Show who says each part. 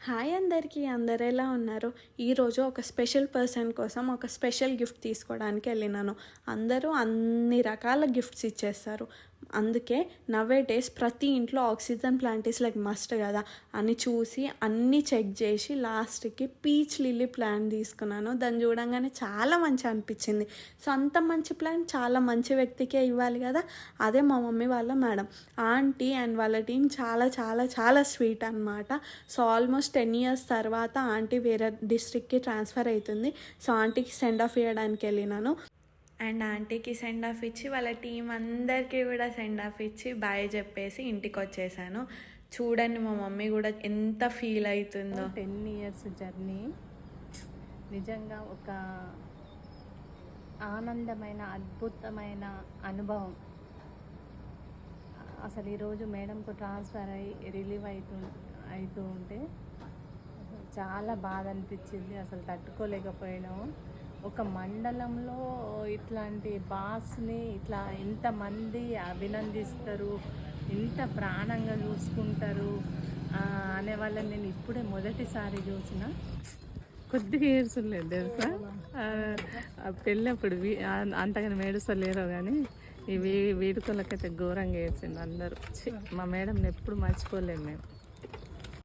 Speaker 1: Hi అందరికీ, అందరు ఎలా ఉన్నారు? ఈరోజు ఒక స్పెషల్ పర్సన్ కోసం ఒక స్పెషల్ గిఫ్ట్ తీసుకోవడానికి వెళ్ళినాను. అందరూ అన్ని రకాల గిఫ్ట్స్ ఇచ్చేస్తారు. అందుకే నవే డేస్ ప్రతి ఇంట్లో oxygen plant is like must కదా అని చూసి అన్నీ చెక్ చేసి లాస్ట్కి పీచ్ లిల్లీ ప్లాంట్ తీసుకున్నాను. దాన్ని చూడంగానే చాలా మంచి అనిపించింది. సో అంత మంచి ప్లాంట్ చాలా మంచి వ్యక్తికే ఇవ్వాలి కదా. అదే మా మమ్మీ వాళ్ళ మేడం ఆంటీ అండ్ వాళ్ళ టీం చాలా చాలా చాలా స్వీట్ అనమాట. సో ఆల్మోస్ట్ 10 years తర్వాత ఆంటీ వేరే డిస్ట్రిక్ట్కి ట్రాన్స్ఫర్ అవుతుంది. సో ఆంటీకి సెండ్ ఆఫ్ ఇవ్వడానికి వెళ్ళినాను. అండ్ ఆంటీకి సెండ్ ఆఫ్ ఇచ్చి వాళ్ళ టీం అందరికీ కూడా సెండ్ ఆఫ్ ఇచ్చి బాయ్ చెప్పేసి ఇంటికి వచ్చేసాను. చూడండి మా మమ్మీ కూడా ఎంత ఫీల్ అవుతుందో.
Speaker 2: 10 years జర్నీ నిజంగా ఒక ఆనందమైన అద్భుతమైన అనుభవం. అసలు ఈరోజు మేడంకు ట్రాన్స్ఫర్ అయ్యి రిలీవ్ అవుతూ ఉంటే చాలా బాధ అనిపించింది. అసలు తట్టుకోలేకపోయినాము. ఒక మండలంలో ఇట్లాంటి బాస్ని ఇట్లా ఎంతమంది అభినందిస్తారు, ఎంత ప్రాణంగా చూసుకుంటారు అనే వాళ్ళని నేను ఇప్పుడే మొదటిసారి చూసిన. కొద్దిగా ఏడ్చలేదు తెలుసా, పెళ్ళప్పుడు అంతగానే ఏడుస్తలేరు కానీ ఈ వేడుకలకైతే ఘోరంగా ఏడ్చింది అందరూ. మా మేడంని ఎప్పుడు మర్చిపోలేము మేము.